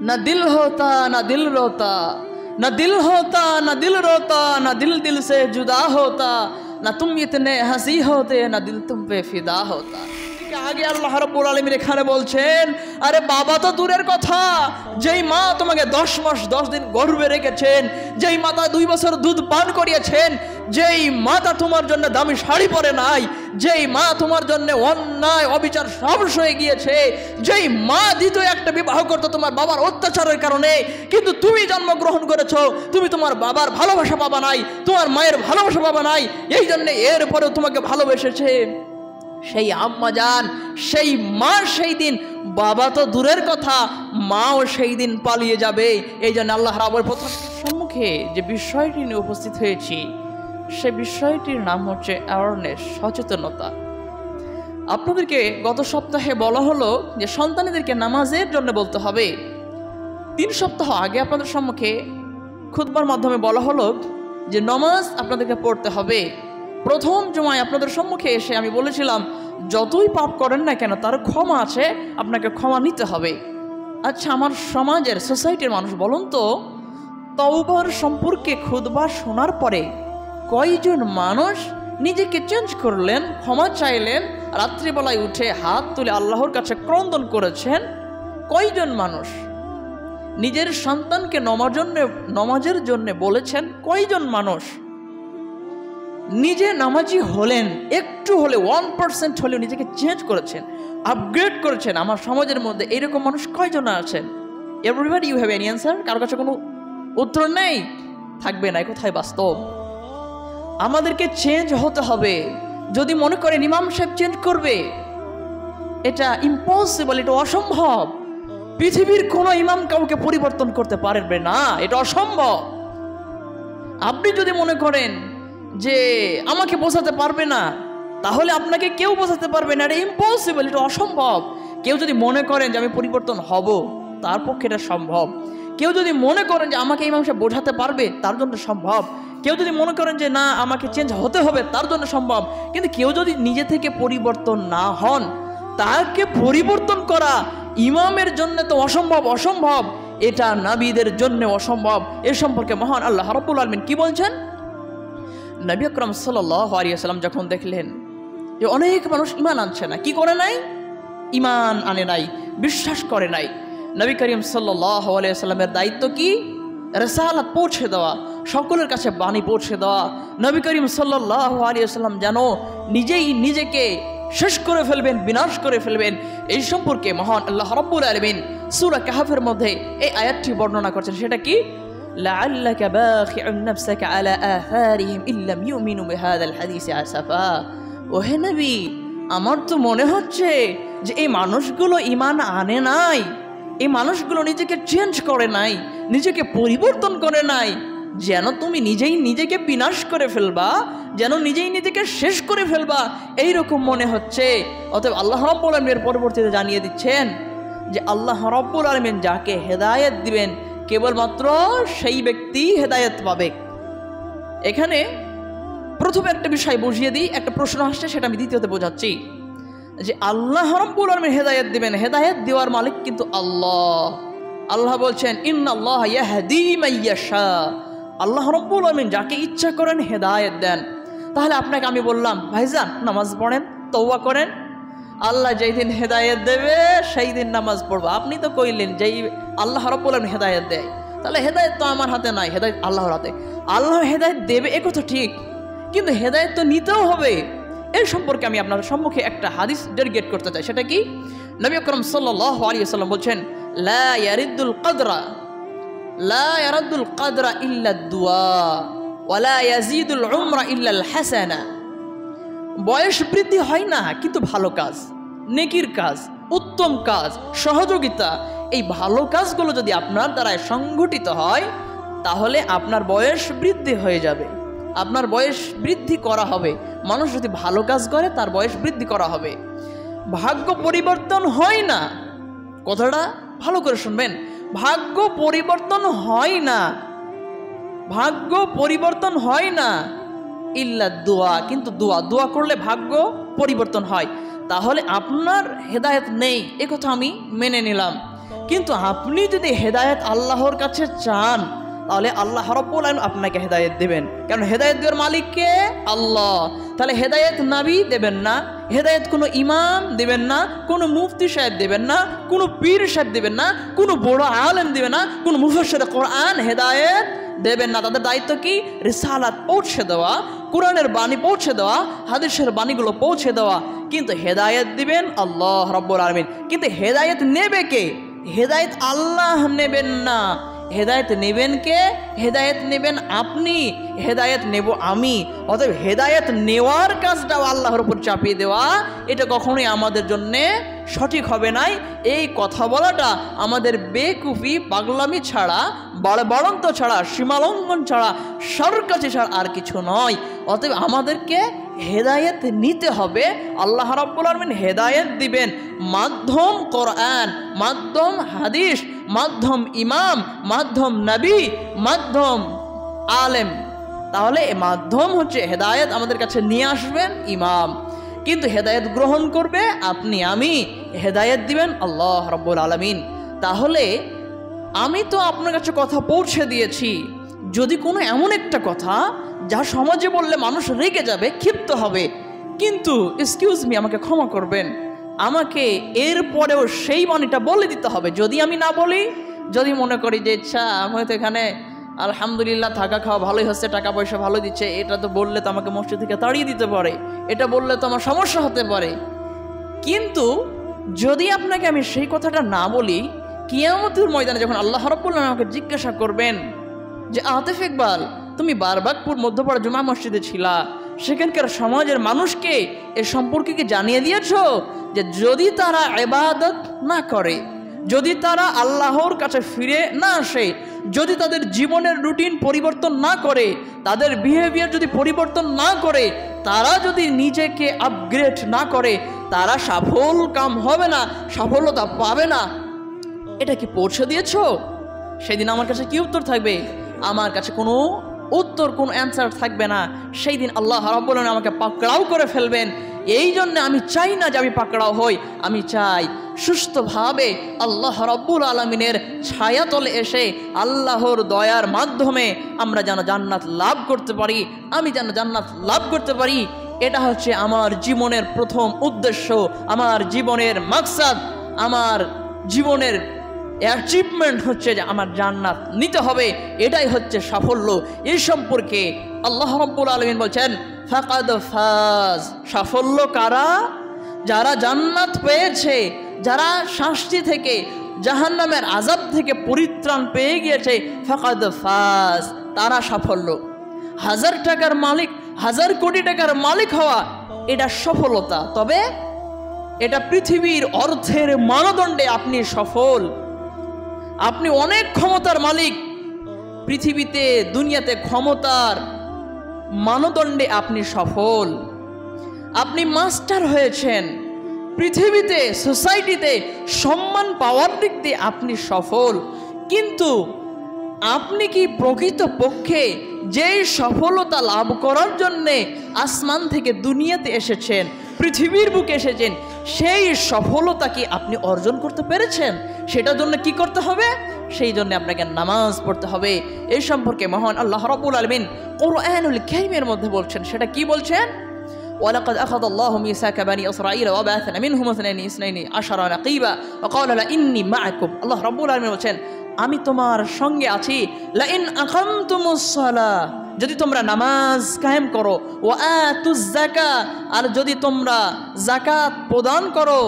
ना दिल होता ना दिल रोता, ना दिल होता ना दिल रोता, ना दिल दिल से जुदा होता, ना तुम इतने हंसी होते, ना दिल तुम पे फिदा होता। आगे আল্লাহ রাব্বুল আলামিন এখানে বলছেন, আরে বাবা তো দূরের কথা, যেই মা তোমাকে 10 মাস 10 দিন গর্ভে রেখেছেন, যেই মাতা 2 বছর দুধ পান করিয়েছেন, যেই মাতা তোমার জন্য দামি শাড়ি পরে নাই, যেই মা তোমার জন্য অন্যায় অবিচার সব সয়ে গিয়েছে, যেই মা দ্বিতীয় একটা বিবাহ করতে তোমার বাবার অত্যাচারের কারণে, কিন্তু তুমি জন্মগ্রহণ করেছো, তুমি তোমার বাবার ভালোবাসা পাবা নাই, তোমার মায়ের ভালোবাসা পাবা নাই, এই জন্য এরপরেও তোমাকে ভালোবেসেছে সেই আম্মা জান, সেই মা সেই দিন, বাবা তো দূরের কথা, মাও সেই দিন পালিয়ে যাবে। এই জন্য আল্লাহ রাব্বুল প্রথম সম্মুখে যে বিষয়টি নিয়ে উপস্থিত হয়েছি, সেই বিষয়টির নাম হচ্ছে অ্যাওয়ারনেস, সচেতনতা। আপনাদেরকে গত সপ্তাহে বলা হলো যে সন্তানদেরকে নামাজের জন্য বলতে হবে। 3 সপ্তাহ আগে আপনাদের সম্মুখে খুতবার মাধ্যমে বলা হলো যে নামাজ আপনাদেরকে পড়তে হবে। প্রথম জুমায় আপনাদের সম্মুখে এসে আমি বলেছিলাম, যতই পাপ করেন না কেন তার ক্ষমা আছে, আপনাকে ক্ষমা নিতে হবে। আচ্ছা, আমার সমাজের সোসাইটির মানুষ বলুন তো, তওবার সম্পর্কে খুতবা শোনার পরে কয়জন মানুষ নিজেকে চেঞ্জ করলেন, ক্ষমা চাইলেন, রাত্রিবেলায় উঠে হাত তুলে আল্লাহর কাছে ক্রন্দন করেছেন? কয়জন মানুষ নিজের সন্তানকে নমাজের জন্য বলেছেন? কয়জন মানুষ নিজে নামাজি হলেন, একটু হলে 1% হলেও নিজেকে চেঞ্জ করেছেন, আপগ্রেড করেছেন? আমার সমাজের মধ্যে এইরকম মানুষ কয়জন আছেন? Everybody you have any answer? কারোর কাছে কোনো উত্তর নেই? থাকবে না, কোথায় বাস্তব? আমাদেরকে চেঞ্জ হতে হবে। যদি মনে করেন ইমাম সাহেব চেঞ্জ করবে, এটা ইম্পসিবল, এটা অসম্ভব। পৃথিবীর কোনো ইমাম কাউকে পরিবর্তন করতে পারবে না, এটা অসম্ভব। আপনি যদি মনে করেন যে আমাকে বোঝাতে পারবে না, তাহলে আপনাকে কেউ বোঝাতে পারবে না, এটা ইম্পসিবল, এটা অসম্ভব। কেউ যদি মনে করেন যে আমি পরিবর্তন হব, তার পক্ষে এটা সম্ভব। কেউ যদি মনে করেন যে আমাকে ইমাম সাহেব বোঝাতে পারবে, তার জন্য সম্ভব। কেউ যদি মনে করেন যে না আমাকে চেঞ্জ হতে হবে, তার জন্য সম্ভব। কিন্তু কেউ যদি নিজে থেকে পরিবর্তন না হন, তাকে পরিবর্তন করা ইমামের জন্য তো অসম্ভব, অসম্ভব। এটা নবীদের জন্য অসম্ভব। এ সম্পর্কে মহান আল্লাহ রাব্বুল আলামিন কি বলছেন? নবী আকরাম সাল্লাল্লাহু আলাইহি ওয়াসাল্লাম যখন দেখলেন যে অনেক মানুষ ঈমান আনছে না, কি করে নাই? ঈমান আনে নাই, বিশ্বাস করে নাই। নবী করিম সাল্লাল্লাহু আলাইহি ওয়াসাল্লামের দায়িত্ব কি? রিসালাত পৌঁছে দেওয়া, সকলের কাছে বাণী পৌঁছে দেওয়া। নবী করিম সাল্লাল্লাহু আলাইহি ওয়াসাল্লাম যেন নিজেই নিজেকে শেষ করে ফেলবেন, বিনাশ করে ফেলবেন, এই সম্পর্কে মহান আল্লাহ রাব্বুল আলামিন সূরা কাহফের মধ্যে এই আয়াতটি বর্ণনা করছেন। সেটা কি? লাআল্লাকা বাখিউন নাফসাকা আলা আথারিহিম ইল্লাম ইউমিনু বিহাদাল হাদিসি আসাফা। ওহে নবী, আমার তো মনে হচ্ছে যে এই মানুষগুলো ঈমান আনে নাই, এই মানুষগুলো নিজেকে চেঞ্জ করে নাই, নিজেকে পরিবর্তন করে নাই, যেন তুমি নিজেই নিজেকে বিনাশ করে ফেলবা, যেন নিজেই নিজেকে শেষ করে ফেলবা, এইরকম মনে হচ্ছে। অতএব আল্লাহ রাব্বুল আলামিন পরবর্তীতে জানিয়ে দিচ্ছেন যে আল্লাহ রাব্বুল আলামিন যাকে হেদায়েত দিবেন, কেবলমাত্র সেই ব্যক্তি হেদায়েত পাবে। এখানে প্রথমে একটা বিষয় বুঝিয়ে দিই, একটা প্রশ্ন আসছে, সেটা আমি দ্বিতীয়তে বোঝাচ্ছি যে আল্লাহ রাব্বুল আলামিন হেদায়েত দিবেন, হেদায়েত দেওয়ার মালিক কিন্তু আল্লাহ। আল্লাহ বলছেন ইন্নাল্লাহা ইয়াহদি মাইয়াশা, আল্লাহ রাব্বুল আলামিন যাকে ইচ্ছা করেন হেদায়েত দেন। তাহলে আপনাকে আমি বললাম, ভাইজান নামাজ পড়েন, তওবা করেন, আল্লাহ যেই দিন হেদায়েত দেবে সেই দিন নামাজ পড়বো। আপনি তো কইলেন যেই আল্লাহ রাব্বুল আলামিন হেদায়েত দেয়, তাহলে হেদায়েত তো আমার হাতে নাই, হেদায়েত আল্লাহর হাতে। আল্লাহ হেদায়েত দেবে এ কথা ঠিক, কিন্তু হেদায়েত তো নিতেও হবে। এই সম্পর্কে আমি আপনাদের সম্মুখে একটা হাদিস ডেডিকেট করতে চাই। সেটা কি? নবী আকরাম সাল্লাল্লাহু আলাইহি ওয়াসাল্লাম বলছেন, লা ইয়ারিদুল কদরা ইল্লা দুআ ওয়া লা ইয়াজিদুল উমরা ইল্লা আল হাসানা। বয়স বৃদ্ধি হয় না, কিন্তু ভালো কাজ, নেকির কাজ, উত্তম কাজ, সহযোগিতা, এই ভালো কাজগুলো যদি আপনার দ্বারায় সংগঠিত হয়, তাহলে আপনার বয়স বৃদ্ধি হয়ে যাবে, আপনার বয়স বৃদ্ধি করা হবে। মানুষ যদি ভালো কাজ করে তার বয়স বৃদ্ধি করা হবে। ভাগ্য পরিবর্তন হয় না, কথাটা ভালো করে শুনবেন, ভাগ্য পরিবর্তন হয় না, ভাগ্য পরিবর্তন হয় না ইল্লা দোয়া, কিন্তু দোয়া করলে ভাগ্য পরিবর্তন হয়। তাহলে আপনার হেদায়েত নেই, এ কথা আমি মেনে নিলাম, কিন্তু আপনি যদি হেদায়েত আল্লাহর কাছে চান তাহলে আল্লাহ রাব্বুল আলামিন আপনাকে হেদায়েত দেবেন, কারণ হেদায়েত দেওয়ার মালিক কে? আল্লাহ। তাহলে হেদায়েত নবী দেবেন না, হেদায়েত কোনো ইমাম দেবেন না, কোনো মুফতি সাহেব দেবেন না, কোনো পীর সাহেব দেবেন না, কোনো বড় আলেম দেবেন না, কোনো মুফাসসির কোরআন হেদায়েত দেবেন না। তাদের দায়িত্ব কি? রিসালাত পৌঁছে দেওয়া, কোরআনের বাণী পৌঁছে দেওয়া, হাদিসের বাণীগুলো পৌঁছে দেওয়া। কিন্তু হেদায়েত দিবেন আল্লাহ রাব্বুল আলামিন। কিন্তু হেদায়েত নেবে কে? হেদায়েত আল্লাহ নেবেন না, হেদায়েত নেবেন কে? হেদায়েত নেবেন আপনি, হেদায়েত নেব আমি। অতএব হেদায়েত নেওয়ার কাজটাও আল্লাহর উপর চাপিয়ে দেওয়া এটা কখনোই আমাদের জন্যে সঠিক হবে নাই। এই কথা বলাটা আমাদের বেকুফি পাগলামি ছাড়া, বাড়ন্ত ছাড়া, সীমালঙ্ঘন ছাড়া, সরকারি ছাড়া আর কিছু নয়। অতএব আমাদেরকে হেদায়েত নিতে হবে। আল্লাহ রাব্বুল আলামিন হেদায়েত দিবেন মাধ্যম কোরআন, মাধ্যম হাদিস, মাধ্যম ইমাম, মাধ্যম নবী, মাধ্যম আলেম। তাহলে এই মাধ্যম হচ্ছে হেদায়েত আমাদের কাছে নিয়ে আসবেন ইমাম, কিন্তু হেদায়েত গ্রহণ করবে আপনি আমি, হেদায়েত দিবেন আল্লাহ রাব্বুল আলামিন। তাহলে আমি তো আপনার কাছে কথা পৌঁছে দিয়েছি, যদি কোনো এমন একটা কথা যা সমাজে বললে মানুষ রেগে যাবে, ক্ষিপ্ত হবে, কিন্তু এক্সকিউজ মি, আমাকে ক্ষমা করবেন, আমাকে এরপরেও সেই বাণীটা বলে দিতে হবে। যদি আমি না বলি, যদি মনে করি যে ইচ্ছা আমি হয়তো এখানে আলহামদুলিল্লাহ থাকা খাওয়া ভালোই হচ্ছে, টাকা পয়সা ভালো দিচ্ছে, এটা তো বললে তো আমাকে মসজিদ থেকে তাড়িয়ে দিতে পারে, এটা বললে তো আমার সমস্যা হতে পারে। কিন্তু যদি আপনাকে আমি সেই কথাটা না বলি, কিয়ামতের ময়দানে যখন আল্লাহ রাব্বুল আলামিন আমাকে জিজ্ঞাসা করবেন যে আতিফ ইকবাল, তুমি বারবাকপুর মধ্যপাড়া জুমা মসজিদে ছিলা, সেখানকার সমাজের মানুষকে এ সম্পর্কে কি জানিয়ে দিয়েছো যে যদি তারা ইবাদত না করে, যদি তারা আল্লাহর কাছে ফিরে না আসে, যদি তাদের জীবনের রুটিন পরিবর্তন না করে, তাদের বিহেভিয়ার যদি পরিবর্তন না করে, তারা যদি নিজেকে আপগ্রেড না করে, তারা সফল কাম হবে না, সফলতা পাবে না, এটা কি পৌঁছে দিয়েছো? সেদিন আমার কাছে কি উত্তর থাকবে? আমার কাছে কোনো উত্তর, কোনো অ্যান্সার থাকবে না। সেই দিন আল্লাহ রাব্বুল আলামিন আমাকে পাকড়াও করে ফেলবেন। এই জন্য আমি চাই না যে আমি পাকড়াও হই, আমি চাই সুস্থভাবে আল্লাহ রাব্বুল আলামিনের ছায়াতলে এসে আল্লাহর দয়ার মাধ্যমে আমরা যেন জান্নাত লাভ করতে পারি, আমি যেন জান্নাত লাভ করতে পারি। এটা হচ্ছে আমার জীবনের প্রথম উদ্দেশ্য, আমার জীবনের মাকসাদ, আমার জীবনের অ্যাচিভমেন্ট হচ্ছে যে আমার জান্নাত নিতে হবে, এটাই হচ্ছে সাফল্য। এই সম্পর্কে আল্লাহ রাব্বুল আলামিন বলছেন ফাকাদ ফাজ। সাফল্য কারা? যারা জান্নাত পেয়েছে, যারা শাস্তি থেকে, জাহান্নামের আযাব থেকে পরিত্রাণ পেয়ে গিয়েছে, ফাকাদ ফাজ, তারা সাফল্য। 1000 টাকার মালিক, 1000 কোটি টাকার মালিক হওয়া এটা সফলতা, তবে এটা পৃথিবীর অর্থের মানদণ্ডে আপনি সফল। আপনি অনেক ক্ষমতার মালিক, পৃথিবীতে দুনিয়াতে ক্ষমতার মানদণ্ডে আপনি সফল। আপনি মাস্টার হয়েছেন, পৃথিবীতে সোসাইটিতে সম্মান পাওয়ার দিক দিয়ে আপনি সফল। কিন্তু আপনি কি প্রকৃতপক্ষে যেই সফলতা লাভ করার জন্যে আসমান থেকে দুনিয়াতে এসেছেন, পৃথিবীর বুকে এসেছেন, সেই সফলতা কি আপনি অর্জন করতে পেরেছেন? সেটার জন্য কি করতে হবে? সেই জন্য আপনাকে নামাজ পড়তে হবে। এই সম্পর্কে মহান আল্লাহ রাব্বুল আলামিন কুরআনুল কারীমের মধ্যে বলছেন। সেটা কি বলছেন? ওয়ালাকাদ আখাযাল্লাহু মিসাকা বানি ইসরাঈল ওয়া বা'আথনা মিনহুম ইসনাইনি আশারা নাকীবা ওয়া ক্বালা লা ইন্নী মা'আকুম। আল্লাহ রাব্বুল আলামিন বলছেন আমি তোমার সঙ্গে আছি। লা ইন আকামতুমুস সালাহ, যদি তোমরা নামাজ কায়েম করো, ওয়া আতুজ যাকাত, আর যদি তোমরা যাকাত প্রদান করো,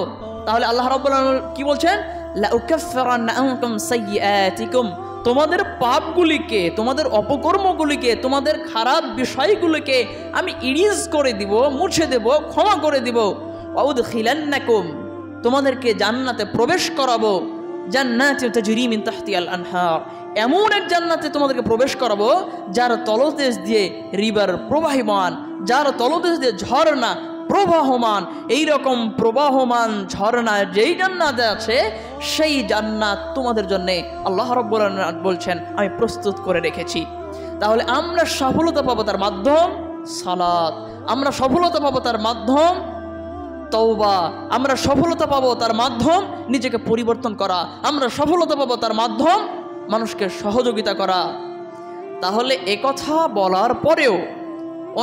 তাহলে আল্লাহ রাব্বুল আলামিন কি বলছেন? লা উকাফফিরান্না আনকুম সাইয়্যাতিকুম, তোমাদের পাপগুলিকে, তোমাদের অপকর্মগুলিকে, তোমাদের খারাপ বিষয়গুলিকে আমি ইরিজ করে দিব, মুছে দেব, ক্ষমা করে দিব। ওয়া উদখিলান্নাকুম, তোমাদেরকে জান্নাতে প্রবেশ করাবো। জান্নাতুন তাজরি মিন তাহতিহাল আনহার, এমন এক জান্নাতে তোমাদেরকে প্রবেশ করাবো যার তলদেশ দিয়ে রিভার প্রবাহমান, যার তলদেশ দিয়ে ঝর্ণা প্রবাহমান। এইরকম প্রবাহমান ঝর্ণা যেই জান্নাতে আছে, সেই জান্নাত তোমাদের জন্য আল্লাহ রাব্বুল আলামিন বলছেন আমি প্রস্তুত করে রেখেছি। তাহলে আমরা সফলতা পাবো তার মাধ্যম সালাত, আমরা সফলতা পাবো তার মাধ্যম তওবা। আমরা সফলতা পাবো তার মাধ্যম নিজেকে পরিবর্তন করা, আমরা সফলতা পাবো তার মাধ্যম মানুষকে সহযোগিতা করা। তাহলে একথা বলার পরেও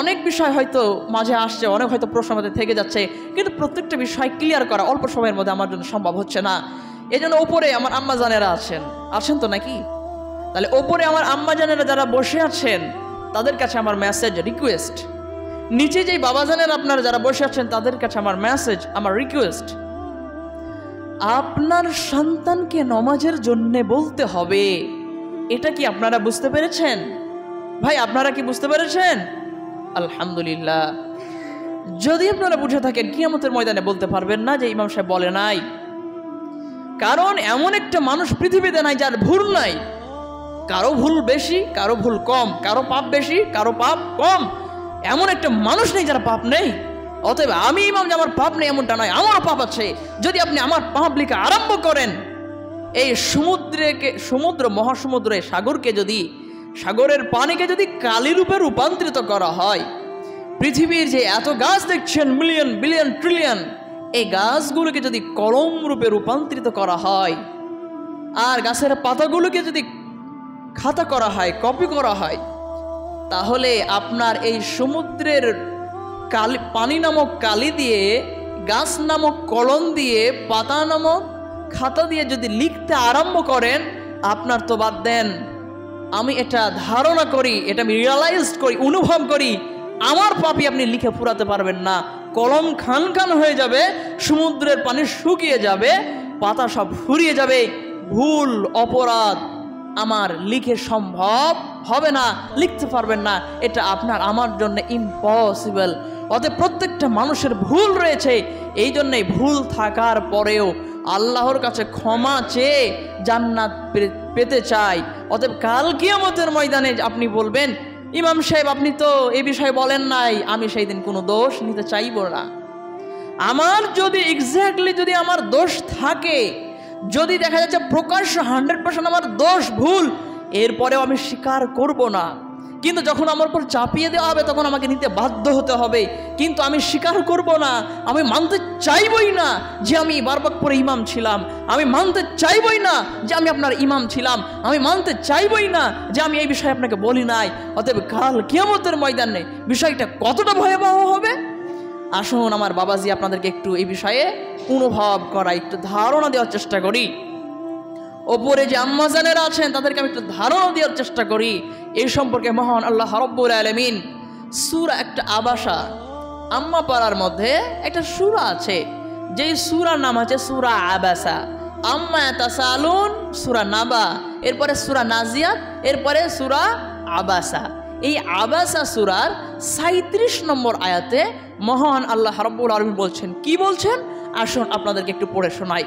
অনেক বিষয় হয়তো মাঝে আসছে, অনেক হয়তো প্রশ্ন আমাদের থেকে যাচ্ছে, কিন্তু প্রত্যেকটা বিষয় ক্লিয়ার করা অল্প সময়ের মধ্যে আমার জন্য সম্ভব হচ্ছে না। এই জন্য ওপরে আমার আম্মা জানেরা আছেন তো নাকি? তাহলে ওপরে আমার আম্মা জানেরা যারা বসে আছেন তাদের কাছে আমার মেসেজ, রিকোয়েস্ট। নিচে যেই বাবা জানেরা আপনারা যারা বসে আছেন তাদের কাছে আমার মেসেজ, আমার রিকোয়েস্ট, আপনার সন্তানকে নামাজের জন্য বলতে হবে। এটা কি আপনারা বুঝতে পেরেছেন? ভাই আপনারা কি বুঝতে পেরেছেন? আলহামদুলিল্লাহ। যদি আপনারা বুঝে থাকেন, কিয়ামতের ময়দানে বলতে পারবেন না যে ইমাম সাহেব বলে নাই। কারণ এমন একটা মানুষ পৃথিবীতে নাই যার ভুল নাই। কারো ভুল বেশি, কারো ভুল কম, কারো পাপ বেশি, কারো পাপ কম। এমন একটা মানুষ নেই যার পাপ নেই। অতএব আমি ইমাম যে আমার পাপ নেই এমনটা নয়, আমারও পাপ আছে। যদি আপনি আমার পাপ লেখা আরম্ভ করেন, এই সমুদ্র মহাসমুদ্রে সাগরকে যদি, সাগরের পানিকে যদি কালি রূপে রূপান্তরিত করা হয়, পৃথিবীর যে এত গাছ দেখছেন মিলিয়ন বিলিয়ন ট্রিলিয়ন, এই গাছগুলোকে যদি কলম রূপে রূপান্তরিত করা হয়, আর গাছের পাতাগুলোকে যদি খাতা করা হয়, কপি করা হয়, তাহলে আপনার এই সমুদ্রের পানি নামক কালি দিয়ে, গাছ নামক কলম দিয়ে, পাতা নামক খাতা দিয়ে যদি লিখতে আরম্ভ করেন, আপনার তো বাদ দেন, আমি এটা ধারণা করি, এটা আমি রিয়ালাইজ করি, অনুভব করি, আমার পাপই আপনি লিখে পুরাতে পারবেন না। কলম খান খান হয়ে যাবে, সমুদ্রের পানি শুকিয়ে যাবে, পাতা সব ফুরিয়ে যাবে। ভুল অপরাধ আমার লিখে সম্ভব হবে না, লিখতে পারবেন না। এটা আপনার আমার জন্য ইম্পসিবল। অতএব প্রত্যেকটা মানুষের ভুল রয়েছে। এই জন্যই ভুল থাকার পরেও আল্লাহর কাছে ক্ষমা চেয়ে জান্নাত পেতে চাই। অতএব কাল কিয়ামতের ময়দানে আপনি বলবেন, ইমাম সাহেব আপনি তো এই বিষয়ে বলেন নাই, আমি সেই দিন কোনো দোষ নিতে চাইব না। আমার যদি এক্স্যাক্টলি যদি আমার দোষ থাকে, যদি দেখা যাচ্ছে প্রকাশ্য 100% আমার দোষ ভুল, এরপরেও আমি স্বীকার করব না। কিন্তু যখন আমার উপর চাপিয়ে দেওয়া হবে তখন আমাকে নিতে বাধ্য হতে হবে। কিন্তু আমি স্বীকার করব না, আমি মানতে চাইবই না যে আমি বারবার পরে ইমাম ছিলাম, আমি মানতে চাইবই না যে আমি আপনার ইমাম ছিলাম, আমি মানতে চাইবই না যে আমি এই বিষয়ে আপনাকে বলি নাই। অতএব কাল কিয়ামতের ময়দানে বিষয়টা কতটা ভয়াবহ হবে, আসুন আমার বাবাজি আপনাদেরকে একটু এই বিষয়ে অনুভব করা, একটু ধারণা দেওয়ার চেষ্টা করি। ওপরে যে আম্মাজানেরা আছেন তাদেরকে আমি একটু ধারণা দেওয়ার চেষ্টা করি এই সম্পর্কে। মহান আল্লাহ রাব্বুল আলামিন সূরা, একটা আবাসা, আম্মা পাড়ার মধ্যে একটা সূরা আছে, যেই সূরার নাম আছে সূরা আবাসা। আম্মা ইয়াতাসালুন সূরা নাবা, এরপরে সূরা নাজিয়াত, এরপরে সূরা আবাসা। এই আবাসা সূরার 37 নম্বর আয়াতে মহান আল্লাহ রাব্বুল আলামিন বলছেন, কি বলছেন আসুন আপনাদেরকে একটু পড়ে শোনাই।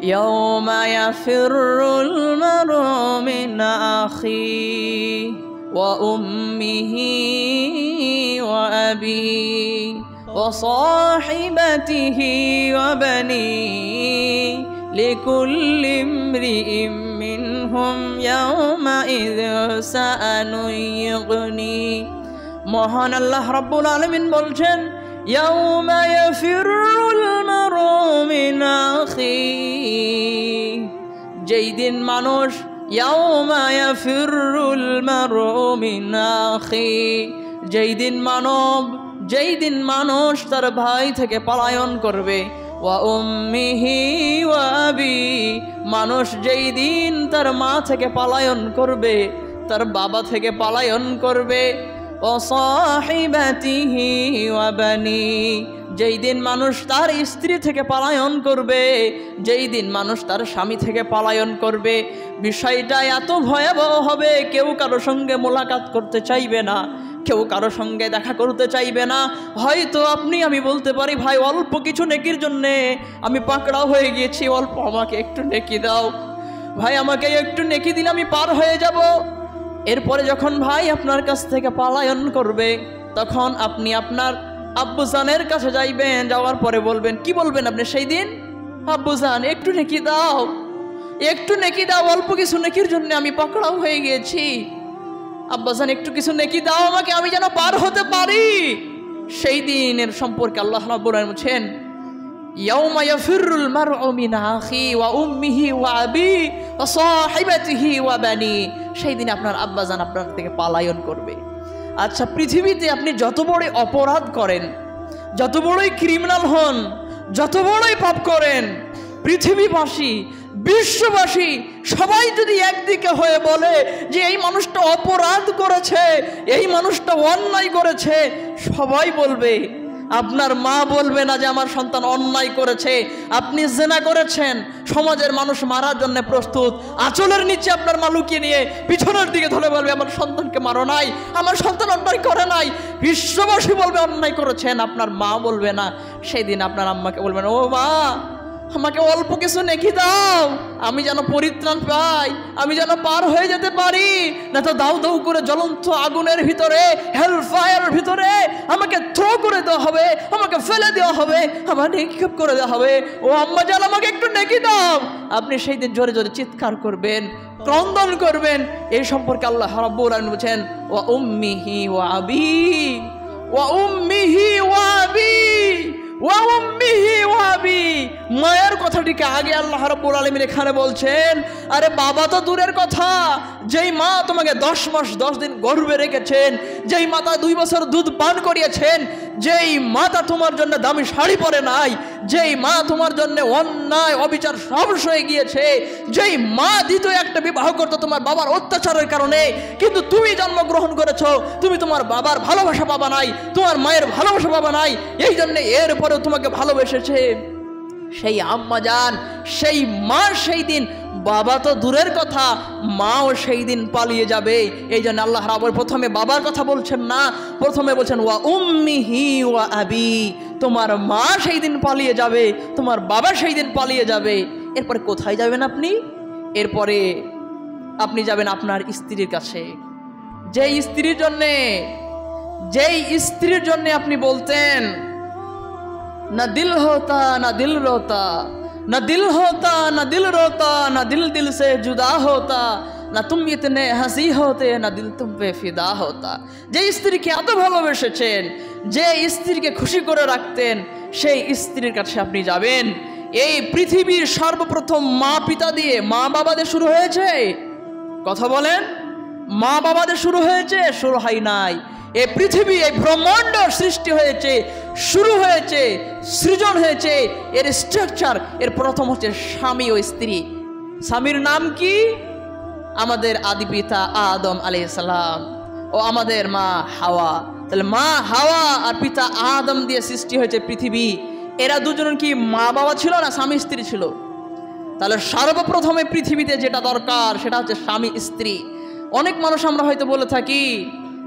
ইয়াউমা ইয়াফিরুল মারউ মিন আখিহি ওয়া উম্মিহি ওয়া আবিহি ওয়া সাহিবাতিহি ওয়া বানিহি লিকুল্লি ইমরিইম মিনহুম ইয়াউমাইযিন শাআনুন ইউগনি। মহান আল্লাহ রাব্বুল আলামিন বলছেন, ইয়াউমা ইয়াফিরুল মারউ মিন আখিহি, যেই দিন মানুষ, ইয়াউমা ইয়াফিরুল মারউ মিন আখিহি, যেই দিন মানুষ তার ভাই থেকে পলায়ন করবে, ওয়া উম্মিহি ওয়া আবিহি, মানুষ যেই দিন তার মা থেকে পলায়ন করবে, তার বাবা থেকে পলায়ন করবে, ও সাহিবাতিহি ওয়া বানিহি, যেই দিন মানুষ তার স্ত্রী থেকে পলায়ন করবে, যেই দিন মানুষ তার স্বামী থেকে পলায়ন করবে। বিষয়টা এত ভয়াবহ হবে, কেউ কারো সঙ্গে মোলাকাত করতে চাইবে না, কেউ কারো সঙ্গে দেখা করতে চাইবে না। হয়তো আমি বলতে পারি, ভাই অল্প কিছু নেকির জন্যে আমি পাকড়াও হয়ে গিয়েছি, অল্প আমাকে একটু নেকি দাও, ভাই আমাকে একটু নেকি দিলে আমি পার হয়ে যাব। এরপরে যখন ভাই আপনার কাছ থেকে পলায়ন করবে, তখন আপনি আপনার আব্বুজানের কাছে যাইবেন, যাওয়ার পরে বলবেন, কি বলবেন আপনি সেই দিন? আব্বুজান একটু নেকি দাও, একটু নেকি দাও, অল্প কিছু নেকির জন্য আমি পাকড়াও হয়ে গিয়েছি, আব্বাজান একটু কিছু নেকি দাও আমাকে, আমি যেন পার হতে পারি। সেই দিনের সম্পর্কে আল্লাহ রাব্বুল আলামিন বলেন, ইয়াউমা ইয়াফিরুল মারউ মিন আখি ওয়া উম্মিহি ওয়া আবি ওয়া সাহিবাতিহি ওয়া বানি। সেই দিন আপনার আব্বাজান আপনার থেকে পলায়ন করবে। আচ্ছা, পৃথিবীতে আপনি যত বড় অপরাধ করেন, যত বড়ই ক্রিমিনাল হন, যত বড়ই পাপ করেন, পৃথিবীবাসী, বিশ্ববাসী সবাই যদি একদিকে হয়ে বলে যে এই মানুষটা অপরাধ করেছে, এই মানুষটা অন্যায় করেছে, সবাই বলবে। আপনার মা বলবে না যে আমার সন্তান অন্যায় করেছে, আপনি জিনা করেছেন, সমাজের মানুষ মারার জন্য প্রস্তুত। আঁচলের নিচে আপনার মা লুকিয়ে নিয়ে পিছনের দিকে ধরে বলবে আমার সন্তানকে মারো নাই, আমার সন্তান অন্যায় করে নাই। বিশ্ববাসী বলবে অন্যায় করেছেন, আপনার মা বলবে না। সেই দিন আপনার আম্মাকে বলবেন, ও মা, আমাকে অল্প কিছু নেকি দাও, আমি যেন পরিত্রাণ পাই, আমি যেন পার হয়ে যেতে পারি, না তো দাউ দাউ করে জ্বলন্ত আগুনের ভিতরে, হেল ফায়ারের ভিতরে আমাকে থ্রো করে দেওয়া হবে, আমাকে ফেলে দেওয়া হবে, আমার নিক্ষেপ করে দেওয়া হবে। ও আম্মা জান, আমাকে একটু নেকি দাও। আপনি সেই দিন জোরে জোরে চিৎকার করবেন, ক্রন্দন করবেন। এই সম্পর্কে আল্লাহ রাব্বুল আলামিন বলেন, ওয়া উম্মিহি ওয়া আবি ওয়া উম্মিহি ওয়া আবি ওয়া উম্মিহি ওয়া আবি। মায়ের কথাটিকে আগে আল্লাহ রাব্বুল আলামিন এখানে বলছেন। আরে বাবা তো দূরের কথা, যেই মা তোমাকে 10 মাস 10 দিন গর্ভে রেখেছেন, যেই মাতা 2 বছর দুধ পান করিয়েছেন, যেই মাতা তোমার জন্য দামি শাড়ি পরে নাই, যেই মা তোমার জন্য অন্যায় অবিচার সব সয়ে গিয়েছে, যেই মা দ্বিতীয় একটা বিবাহ করতো তোমার বাবার অত্যাচারের কারণে, কিন্তু তুমি জন্মগ্রহণ করেছো, তুমি তোমার বাবার ভালোবাসা পাবা নাই, তোমার মায়ের ভালোবাসা পাবা নাই, এই জন্য এরপরেও তোমাকে ভালোবেসেছে। সেই আম্মা জান, সেই মা সেই দিন, বাবা তো দূরের কথা, মাও সেই দিন পালিয়ে যাবে। এই জন্য আল্লাহ রাব্বুল প্রথমে বাবার কথা বলছেন না, প্রথমে বলছেন ওয়া উম্মিহি ওয়া আবি। তোমার মা সেই দিন পালিয়ে যাবে, তোমার বাবা সেই দিন পালিয়ে যাবে। এরপরে কোথায় যাবেন আপনি? এরপরে আপনি যাবেন আপনার স্ত্রীর কাছে। যেই স্ত্রীর জন্যে আপনি বলতেন না দিল হোতা না দিল রোতা, না দিল হোতা না দিল রোতা, না দিল দিল সে জুদা হোতা, না তুমি ইতনে হাসি হতে না দিল তুম পে ফিদা হোতা। যে স্ত্রীকে এত ভালোবেসেছেন, যে স্ত্রীকে খুশি করে রাখতেন, সেই স্ত্রীর কাছে আপনি যাবেন। এই পৃথিবীর সর্বপ্রথম মা পিতা দিয়ে, মা বাবাদের শুরু হয়েছে। কথা বলেন, মা বাবাদের শুরু হয়েছে? শুরু হয় নাই। এই পৃথিবী, এই ব্রহ্মাণ্ড সৃষ্টি হয়েছে, শুরু হয়েছে, সৃজন হয়েছে, এর স্ট্রাকচার, এর প্রথম হচ্ছে স্বামী ও স্ত্রী। স্বামীর নাম কি? আমাদের আদি পিতা আদম আলাইহিস সালাম ও আমাদের মা হাওয়া। তাহলে মা হাওয়া আর পিতা আদম দিয়ে সৃষ্টি হয়েছে পৃথিবী। এরা দুজন কি মা বাবা ছিল না স্বামী স্ত্রী ছিল? তাহলে সর্বপ্রথমে পৃথিবীতে যেটা দরকার সেটা হচ্ছে স্বামী স্ত্রী। অনেক মানুষ আমরা হয়তো বলে থাকি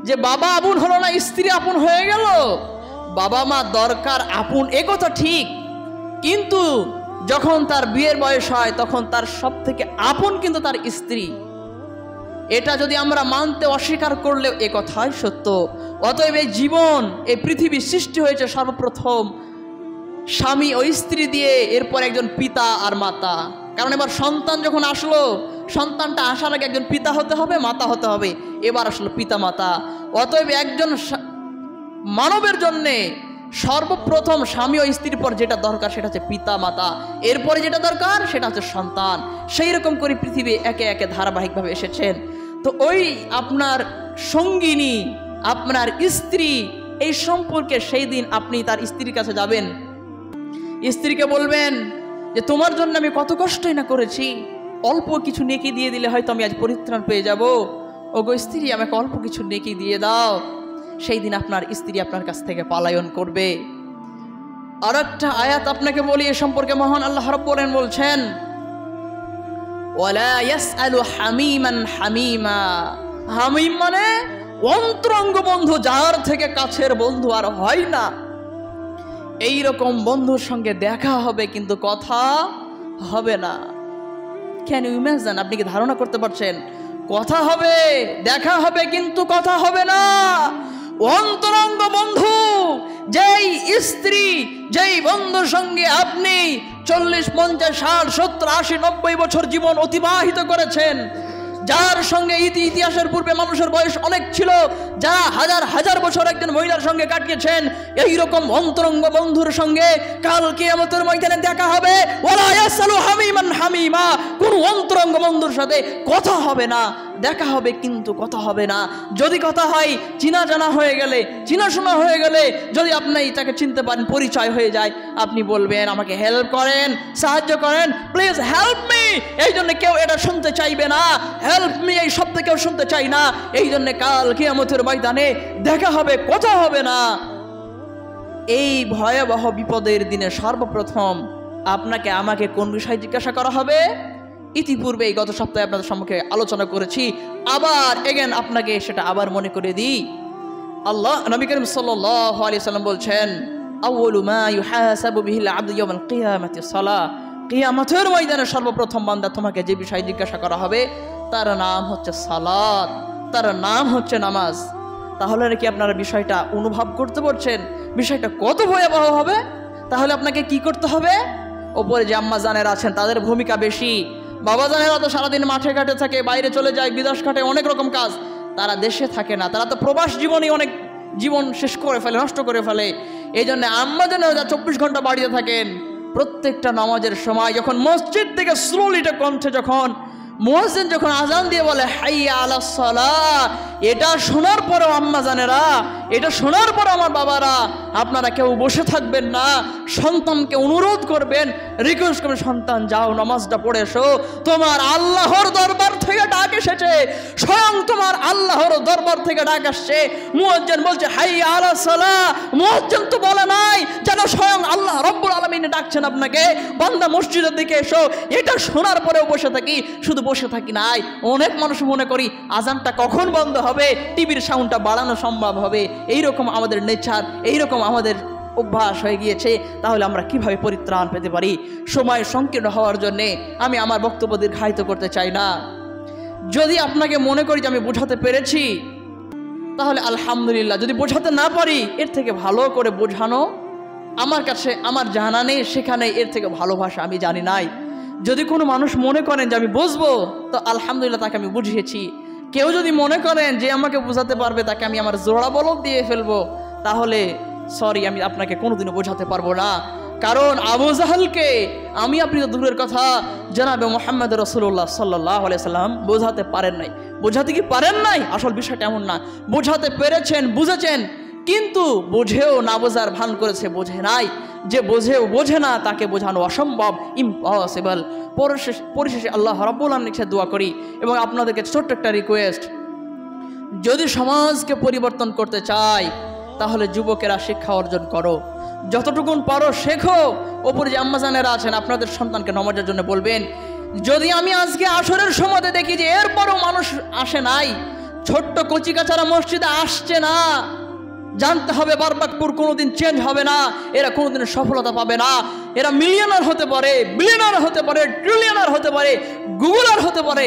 যে বাবা আপন হলো না, স্ত্রী আপন হয়ে গেল। বাবা মা দরকার, আপন, এ কথা ঠিক, কিন্তু যখন তার বিয়ের বয়স হয় তখন তার সব থেকে আপন কিন্তু তার স্ত্রী। এটা যদি আমরা মানতে অস্বীকার করলেও এ কথাই সত্য। অতএব এই জীবন, এই পৃথিবী সৃষ্টি হয়েছে সর্বপ্রথম স্বামী ও স্ত্রী দিয়ে, এরপর একজন পিতা আর মাতা। কারণ এবার সন্তান যখন আসলো, সন্তানটা আসার আগে একজন পিতা হতে হবে, মাতা হতে হবে, এবার আসলো পিতা মাতা। অতএব একজন মানবের জন্যে সর্বপ্রথম স্বামী ও স্ত্রীর পর যেটা দরকার সেটা হচ্ছে পিতা মাতা, এরপরে যেটা দরকার সেটা হচ্ছে সন্তান। সেই রকম করে পৃথিবী একে একে ধারাবাহিকভাবে এসেছেন। তো ওই আপনার সঙ্গিনী, আপনার স্ত্রী, এই সম্পর্কে সেই দিন আপনি তার স্ত্রীর কাছে যাবেন, স্ত্রীকে বলবেন যে তোমার জন্য আমি কত কষ্টই না করেছি, অল্প কিছু নেকি দিয়ে দিলে হয়তো আমি আজ পরিত্রাণ পেয়ে যাব। ওগো স্ত্রী, আমাকে অল্প কিছু নেকি দিয়ে দাও। সেই দিন আপনার স্ত্রী আপনার কাছ থেকে পলায়ন করবে। আর একটা আয়াত আপনাকে বলি এ সম্পর্কে, মহান আল্লাহ রাব্বুল আলামিন বলছেন ওয়ালা ইয়াসআলু হামিমান হামিমা। হামিম মানে অন্তরঙ্গ বন্ধু, যার থেকে কাছের বন্ধু আর হয় না। এই রকম বন্ধুর সঙ্গে দেখা হবে কিন্তু কথা হবে না। Can you imagine? আপনি কি ধারণা করতে পারছেন? কথা হবে, দেখা হবে কিন্তু কথা হবে না। অন্তরঙ্গ বন্ধু, যেই স্ত্রী, যেই বন্ধুর সঙ্গে আপনি 40, 50, 60, 70, 80, 90 বছর জীবন অতিবাহিত করেছেন, যার সঙ্গে ইতিহাসের পূর্বে মানুষের বয়স অনেক ছিল, যারা হাজার হাজার বছর একজন মহিলার সঙ্গে কাটিয়েছেন, এইরকম অন্তরঙ্গ বন্ধুর সঙ্গে কাল কিয়ামতের ময়দানে দেখা হবে। ওয়ালা ইয়াসালু হামিমান হামিমা, কোন অন্তরঙ্গ বন্ধুর সাথে কথা হবে না, দেখা হবে কিন্তু কথা হবে না। যদি কথা হয়, চিনা জানা হয়ে গেলে, চিনাশোনা হয়ে গেলে, যদি আপনি তাকে চিনতে পারেন, পরিচয় হয়ে যায়, আপনি বলবেন আমাকে হেল্প করেন, সাহায্য করেন, প্লিজ হেল্প মি। এই জন্য কেউ এটা শুনতে চাইবে না, হেল্প মি এই শব্দ কেউ শুনতে চাই না। এই জন্য কাল কিয়ামতের ময়দানে দেখা হবে, কথা হবে না। এই ভয়াবহ বিপদের দিনে সর্বপ্রথম আপনাকে আমাকে কোন বিষয় জিজ্ঞাসা করা হবে? ইতিপূর্বে এই গত সপ্তাহে আপনাদের সম্মুখে আলোচনা করেছি, আবার এগেন আপনাকে সেটা আবার মনে করে দিই। আল্লাহ নবী করিম সাল্লাল্লাহু আলাইহি সাল্লাম বলছেন, আউয়ালু মা ইউহাসাবু বিহিল আবদু ইয়াউমাল কিয়ামাতি সালাহ, কিয়ামতের ময়দানে সর্বপ্রথম বান্দা তোমাকে যে বিষয় জিজ্ঞাসা করা হবে তার নাম হচ্ছে সালাত, তার নাম হচ্ছে নামাজ। তাহলে কি আপনারা বিষয়টা অনুভব করতে পারছেন বিষয়টা কত ভয়াবহ হবে? তাহলে আপনাকে কি করতে হবে? ওপরে যে আম্মা জানেরা আছেন তাদের ভূমিকা বেশি, বাবা জানেরা তো সারাদিন মাঠে ঘাটে থাকে, বাইরে চলে যায়, বিদেশ ঘাটে, অনেক রকম কাজ, তারা দেশে থাকে না, তারা তো প্রবাস জীবনই অনেক জীবন শেষ করে ফেলে, নষ্ট করে ফেলে। এই জন্য আম্মা জানেরা যা 24 ঘন্টা বাড়িতে থাকেন, প্রত্যেকটা নামাজের সময় যখন মসজিদ থেকে স্লোলিটা কণ্ঠে যখন মুয়াজ্জিন যখন আজান দিয়ে বলে হাইয়া আলাস সালাহ, এটা শোনার পরেও আম্মা জানেরা, এটা শোনার পর আমার বাবারা, আপনারা কেউ বসে থাকবেন না, সন্তানকে অনুরোধ করবেন, রিকোয়েস্ট করবেন, সন্তান যাও নামাজটা পড়ে এসো, তোমার আল্লাহর দরবার থেকে ডাক এসেছে, স্বয়ং তোমার আল্লাহর দরবার থেকে ডাক আসছে। মুয়াজ্জিন বলছে হাইয়া আলাস সালাহ, মুয়াজ্জিন তো বলে নাই যেন স্বয়ং আল্লাহ রব্বুল আলামিন ডাকছেন আপনাকে, বান্দা মসজিদের দিকে এসো। এটা শোনার পরেও বসে থাকি, শুধু বসে থাকি নাই, অনেক মানুষ মনে করি আজানটা কখন বন্ধ হবে, টিভির সাউন্ডটা বাড়ানো সম্ভব হবে, এইরকম আমাদের নেচার, এইরকম আমাদের অভ্যাস হয়ে গিয়েছে। তাহলে আমরা কিভাবে পরিত্রাণ পেতে পারি? সময় সংকীর্ণ হওয়ার জন্যে আমি আমার বক্তব্য দীর্ঘায়িত করতে চাই না। যদি আপনাকে মনে করি যে আমি বোঝাতে পেরেছি, তাহলে আলহামদুলিল্লাহ। যদি বোঝাতে না পারি, এর থেকে ভালো করে বোঝানো আমার কাছে আমার জানা নেই, সেখানে এর থেকে ভালো ভাষা আমি জানি নাই। যদি কোনো মানুষ মনে করেন যে আমি বুঝবো, তো আলহামদুলিল্লাহ তাকে আমি বুঝিয়েছি। কেউ যদি মনে করেন যে আমাকে বোঝাতে পারবে, তাকে আমি আমার জোড়া বলদ দিয়ে ফেলবো, তাহলে সরি, আমি আপনাকে কোনোদিনও বোঝাতে পারবো না। কারণ আবু জাহলকে আমি আপনি তো দূরের কথা, জনাবে মুহাম্মদ রাসূলুল্লাহ সাল্লাল্লাহু আলাইহি সাল্লাম বোঝাতে পারেন নাই। বোঝাতে কি পারেন নাই? আসল বিষয়টা এমন না, বোঝাতে পেরেছেন, বুঝেছেন, কিন্তু বুঝেও না বোঝার ভান করেছে, বোঝে নাই। যে বোঝেও বোঝে না তাকে বোঝানো অসম্ভব, ইম্পসিবল। পরিশেষে আল্লাহ রাব্বুল আলামিনের কাছে দোয়া করি এবং আপনাদেরকে ছোট্ট একটা রিকোয়েস্ট, যদি সমাজকে পরিবর্তন করতে চাই তাহলে যুবকেরা শিক্ষা অর্জন করো, যতটুকুন পারো শেখো। ওপরে যে আম্মাজানেরা আছেন আপনাদের সন্তানকে নামাজের জন্য বলবেন। যদি আমি আজকে আসরের সময় দেখি যে এরপরও মানুষ আসে নাই, ছোট্ট কচিকাচারা মসজিদে আসছে না, জানতে হবে বারবাকপুর কোনোদিন চেঞ্জ হবে না, এরা কোনোদিন সফলতা পাবে না। এরা মিলিয়নার হতে পারে, বিলিয়নার হতে পারে, ট্রিলিয়নার হতে পারে, গুগলার হতে পারে,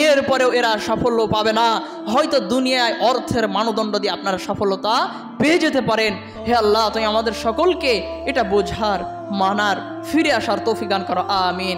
এরপরেও এরা সাফল্য পাবে না। হয়তো দুনিয়ায় অর্থের মানদণ্ড দিয়ে আপনারা সফলতা পেয়ে যেতে পারেন। হে আল্লাহ, তুমি আমাদের সকলকে এটা বোঝার, মানার, ফিরে আসার তৌফিক দান করো, আমিন।